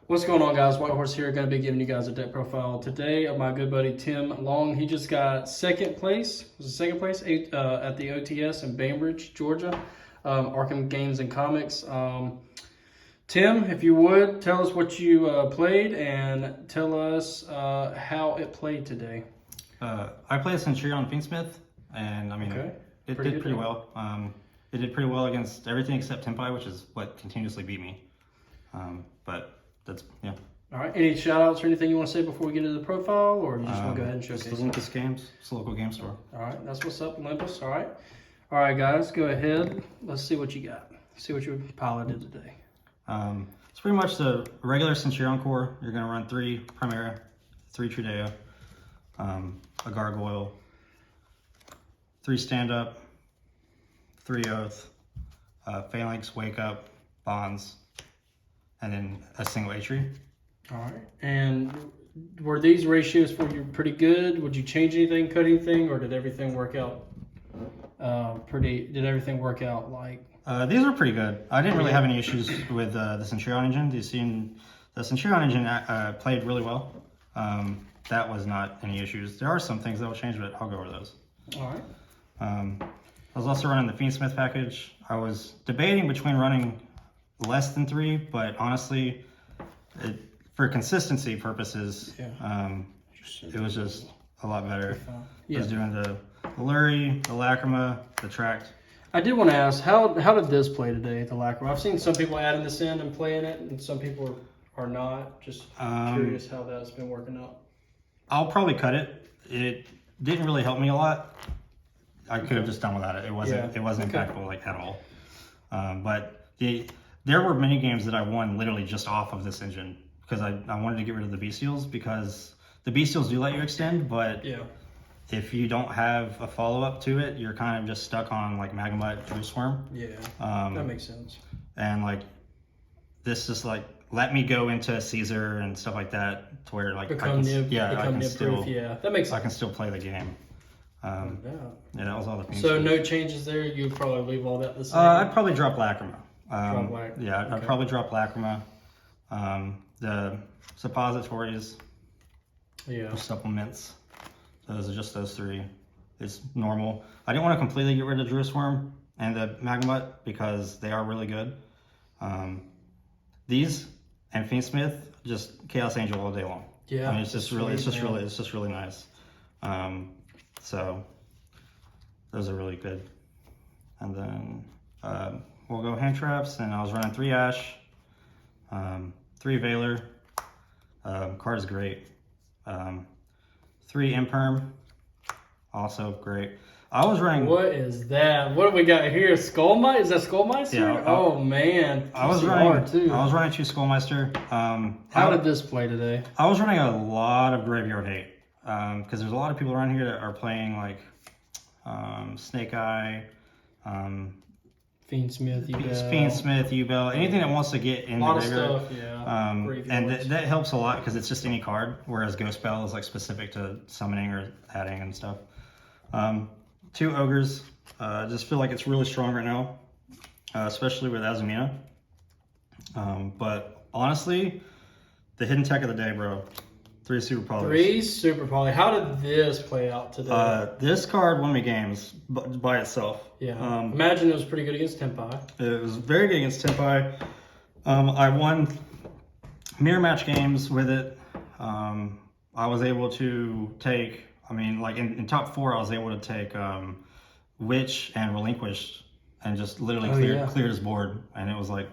What's going on, guys? White Horse here. Going to be giving you guys a deck profile today of my good buddy Tim Long. He just got second place. Was it second place at the OTS in Bainbridge, Georgia. Arkham Games and Comics. Tim, if you would, tell us what you played and tell us how it played today. I played Centurion Fiendsmith, and I mean, it did pretty well. It did pretty well against everything except Tempai, which is what continuously beat me. But that's, yeah. All right. Any shout outs or anything you want to say before we get into the profile, or you just want to go ahead and showcase Just Olympus Games. It's a local game store. All right. That's what's up, Olympus. All right. All right, guys. Go ahead. Let's see what you got. See what your piloted today. It's pretty much the regular Centurion core. You're going to run 3 Primera, 3 Trudeo, a Gargoyle, 3 Stand-Up, 3 Oath, Phalanx, Wake Up, Bonds, and then a single A-Tree. All right. And were these ratios for you pretty good? Would you change anything, cut anything, or did everything work out did everything work out like? These are pretty good. I didn't really have any issues with the Centurion engine. The Centurion engine played really well. That was not any issues. There are some things that will change, but I'll go over those. All right. I was also running the Fiendsmith package. I was debating between running less than 3, but honestly, for consistency purposes, it was just a lot better. I was doing the Lurie, the Lacrima, the Tract. I did want to ask, how did this play today, the Lacrima? I've seen some people adding this in and playing it, and some people are not. Just curious how that's been working out. I'll probably cut it. It didn't really help me a lot. I could have just done without it. It wasn't impactful like at all. But there were many games that I won literally just off of this engine because I wanted to get rid of the Bestials, because the Bestials do let you extend, but if you don't have a follow-up to it, you're kind of just stuck on like Magnemite, Drew Swarm. Yeah, that makes sense. And like this just like let me go into Caesar and stuff like that to where like that makes sense. I can still play the game. Yeah, that was all the things. So no changes there. You'd probably leave all that the same. I'd probably drop Lacrima. I'd probably drop Lacrima. The suppositories, the supplements. Those are just those 3. It's normal. I didn't want to completely get rid of Drew Swarm and the Magnemite because they are really good. These and Fiendsmith, just Chaos Angel all day long. Yeah, I mean, it's just really nice. So those are really good. And then we'll go hand traps, and I was running 3 Ash, 3 Valor. Card is great. 3 Imperm, also great. I was running. What is that? What do we got here? Skullmeister? Is that Skullmeister? Yeah. Oh man. I was running 2 Skullmeister. How did this play today? I was running a lot of Graveyard Hate because there's a lot of people around here that are playing like Snake Eye, Fiendsmith, Ubel, anything that wants to get in the graveyard. Stuff, and that helps a lot because it's just any card, whereas Ghost Spell is like specific to summoning or adding and stuff. 2 Ogres, just feel like it's really strong right now, especially with Azumina. But honestly, the hidden tech of the day, bro. 3 Super Polys. 3 Super Poly. How did this play out today? This card won me games by itself. Yeah. Imagine it was pretty good against Tempai. It was very good against Tempai. I won mirror match games with it. I was able to take, like in top 4, I was able to take Witch and Relinquish and just literally cleared his board. And it was like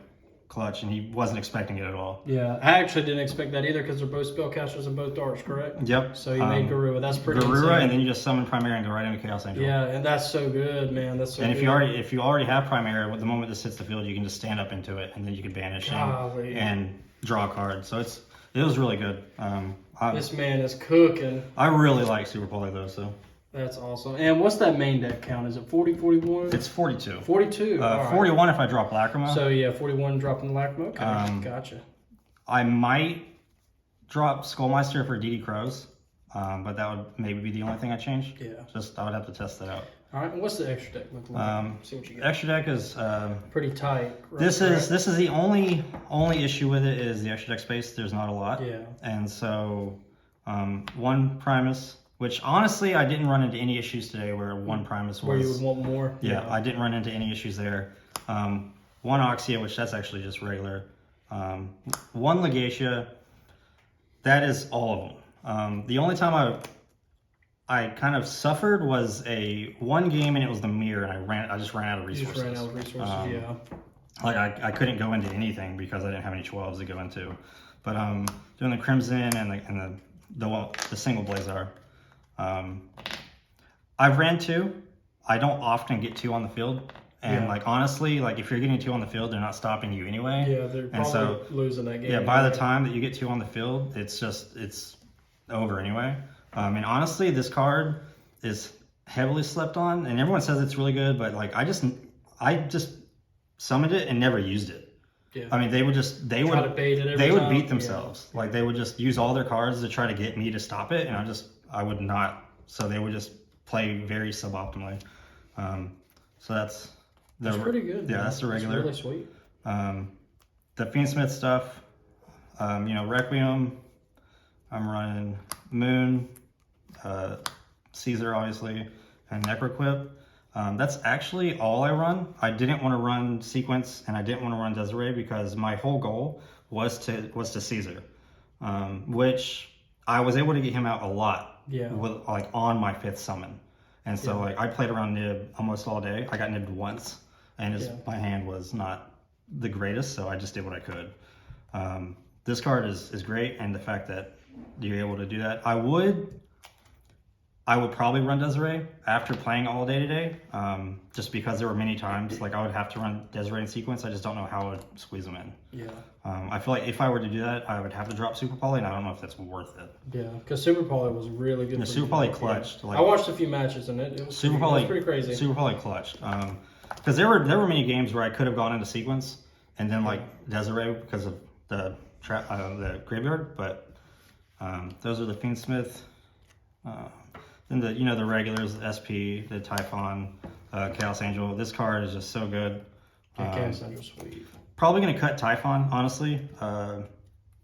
clutch, and he wasn't expecting it at all. Yeah, I actually didn't expect that either because they're both spellcasters and both darks, correct? Yep. So you made Garua. That's pretty insane. And then you just summon Primera and go right into Chaos Angel. Yeah, and that's so good, man. That's so good. And if you already have Primera, the moment this hits the field, you can just stand up into it, and then you can banish and draw a card. So it was really good. This man is cooking. I really like Super Poly though, so. That's awesome. And what's that main deck count? Is it 40, 41? It's 42. 42. 41 if I drop Lacrima. So yeah, 41 dropping the Lacrima. Okay, gotcha. I might drop Skullmeister for DD Crows, but that would maybe be the only thing I change. Yeah. I would have to test that out. All right, and what's the extra deck look like? See what you got. Extra deck is Pretty tight. Right? this is the only issue with it is the extra deck space. There's not a lot. Yeah. And so one Primus, which honestly I didn't run into any issues today where one Primus was. Where you would want more. Yeah, I didn't run into any issues there. One Oxia, which that's actually just regular. One Legacia. That is all of them. The only time I kind of suffered was one game, and it was the mirror, and I just ran out of resources. You just ran out of resources, yeah. Like I couldn't go into anything because I didn't have any 12s to go into. But doing the Crimson and the single Blazar, I've ran 2. I don't often get 2 on the field, and like honestly, like if you're getting 2 on the field, they're not stopping you anyway. Yeah, they're probably losing that game. Yeah, by the time that you get 2 on the field, it's over anyway. And honestly, this card is heavily slept on, and everyone says it's really good, but like I just summoned it and never used it. Yeah. I mean, they would beat themselves. Yeah. Like they would just use all their cards to try to get me to stop it, and I would not. So they would just play very suboptimally. So that's pretty good. Yeah, that's the regular. That's really sweet. The Fiendsmith stuff, Requiem. I'm running Moon, Caesar obviously, and Necroquip. That's actually all I run. I didn't want to run Sequence, and I didn't want to run Desiree because my whole goal was to Caesar, which I was able to get him out a lot. Yeah. With on my 5th summon, and so I played around Nib almost all day. I got nibbed once, and my hand was not the greatest, so I just did what I could. This card is great, and the fact that you're able to do that, I would probably run Desiree after playing all day today, just because there were many times like I would have to run Desiree in Sequence. I just don't know how I would squeeze them in. Yeah. I feel like if I were to do that, I would have to drop Super Poly, and I don't know if that's worth it. Yeah, because Super Poly was really good. The Super Poly clutched. Yeah. I watched a few matches, and it was pretty crazy. Super Poly clutched. Because there were many games where I could have gone into Sequence and then like Desiree because of the graveyard, but those are the Fiendsmith. Then the regulars, the SP, the Typhon, Chaos Angel. This card is just so good. Chaos Angel's sweet. Probably gonna cut Typhon, honestly. A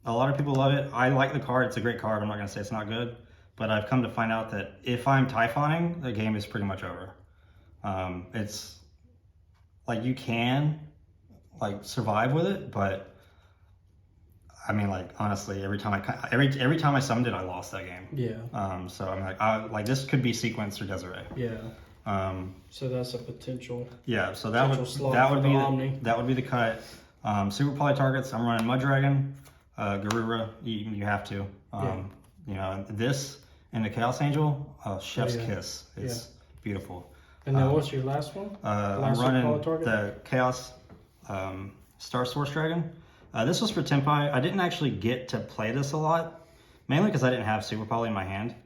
lot of people love it. I like the card. It's a great card. I'm not gonna say it's not good, but I've come to find out that if I'm Typhoning, the game is pretty much over. It's like you can like survive with it, but I mean, like honestly, every time I summoned it, I lost that game. Yeah. So I'm like, this could be Sequence or Desiree. Yeah. So that's a potential. Yeah. So that would be the cut. Super Poly targets. I'm running Mudragon, Garura. You have to. This and the Chaos Angel. Chef's Kiss. It's beautiful. And then what's your last one? I'm running the Chaos Star Source Dragon. This was for Tempai. I didn't actually get to play this a lot, mainly because I didn't have Super Poly in my hand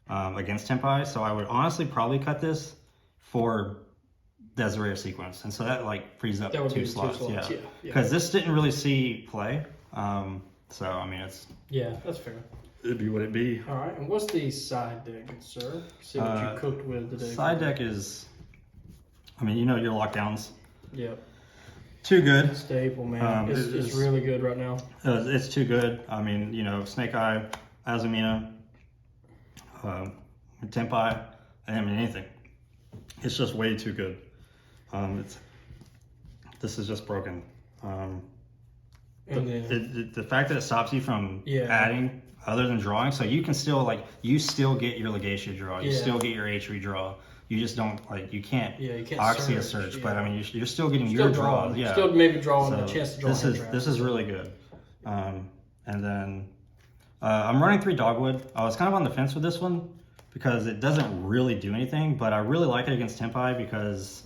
against Tempai. So I would honestly probably cut this for Desiree or Sequence, and so that like frees up 2 slots. Yeah, because this didn't really see play. So I mean, that's fair. It'd be what it be. All right, and what's the side deck, sir? See what you cooked with today. Side deck is, I mean, your lockdowns. Yeah. Too good. Staple, man. It's really good right now. It's too good. I mean, Snake Eye, Azumina, Tempai, I mean anything. It's just way too good. This is just broken. The fact that it stops you from adding other than drawing, so you can still you still get your Legacia draw, you still get your H draw. You just don't you can't Oxia search, but I mean you're still getting your draws. Yeah, still maybe drawing a chance to draw. This is really good. And then I'm running 3 Dogwood. I was kind of on the fence with this one because it doesn't really do anything, but I really like it against Tempai because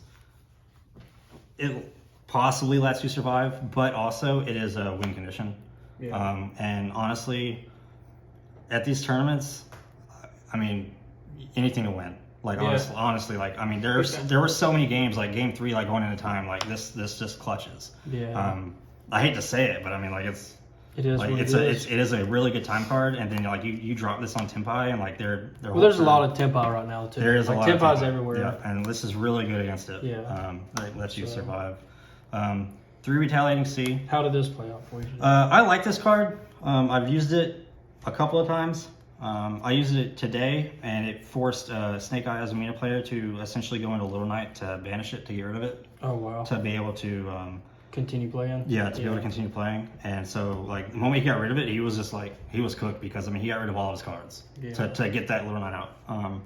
it possibly lets you survive, but also it is a win condition. Yeah. And honestly, at these tournaments, I mean anything to win. Honestly, I mean, there were so many games, like game 3, going into time, this just clutches. Yeah. I hate to say it, but I mean, It is. Like what it is. is a really good time card, and then like you drop this on Tempai, and like they're Well, there's a lot of Tempai right now too. There is like a lot of Tempai's Tempai. everywhere. Yeah, and this is really good against it. Yeah. It lets you survive. 3 Retaliating Sea. How did this play out for you? I like this card. I've used it a couple of times. I used it today, and it forced Snake Eye as a Mina player to essentially go into Little Knight to banish it to get rid of it. Oh wow. To be able to continue playing. Yeah, to be able to continue playing. And so, like, the moment he got rid of it, he was just like, he was cooked because, I mean, he got rid of all of his cards to get that Little Knight out. And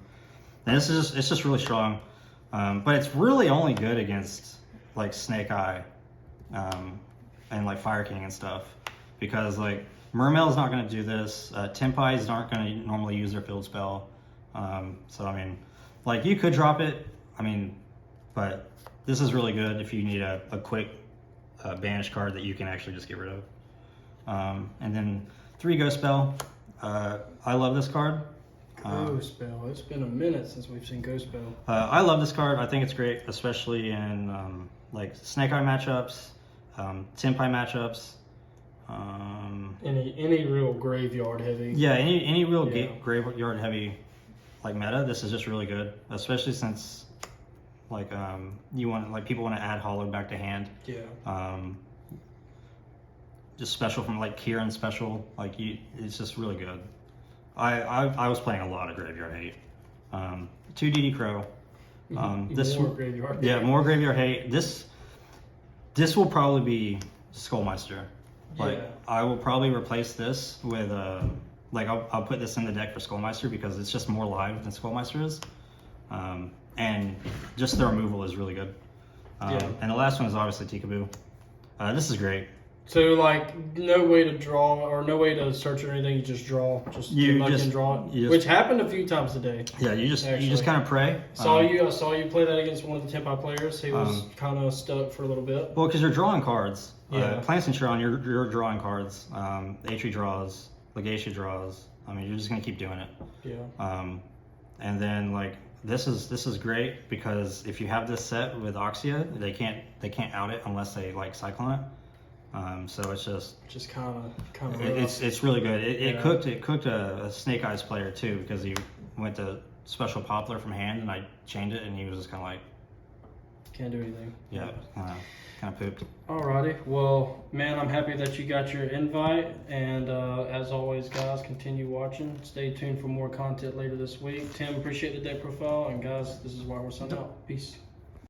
this is just, it's just really strong. But it's really only good against, like, Snake Eye and, like, Fire King and stuff. Because, like, Mermail's not going to do this. Tempais aren't going to normally use their field spell. So, I mean, like, you could drop it. I mean, but this is really good if you need a quick banish card that you can actually just get rid of. And then 3 Ghost Spell. I love this card. Ghost Spell. It's been a minute since we've seen Ghost Spell. I love this card. I think it's great, especially in like Snake Eye matchups, Tempai matchups. Any real graveyard heavy. Yeah, any real graveyard heavy like meta. This is just really good, especially since like you want like people want to add Hollow back to hand. Yeah. Just special from like Kieran special, like it's just really good. I was playing a lot of Graveyard Hate. 2 DD Crow. This more graveyard hate. Yeah, more Graveyard Hate. This will probably be Skullmeister. Like I will probably replace this with like I'll put this in the deck for Skullmeister because it's just more live than Skullmeister is. And just the removal is really good. And the last one is obviously Tikaboo. This is great. So like no way to draw or no way to search or anything. You just draw, and draw it, which happened a few times today. Yeah, you just kind of pray. I saw you play that against one of the Tempai players. He was kind of stuck for a little bit. Well, because you're drawing cards. Yeah. Plant Centurion, you're drawing cards. Atri draws, Legacia draws. I mean, you're just gonna keep doing it. Yeah. And then like this is great because if you have this set with Oxia, they can't out it unless they like Cyclone it. So it's just kind of it's really good. It cooked a Snake Eyes player too because he went to Special Poplar from hand and I chained it and he was just kind of like can't do anything. Yeah, kind of pooped. Alrighty, well, man, I'm happy that you got your invite, and as always, guys, continue watching. Stay tuned for more content later this week. Tim, appreciate the deck profile, and guys, this is why we're signing out. Peace.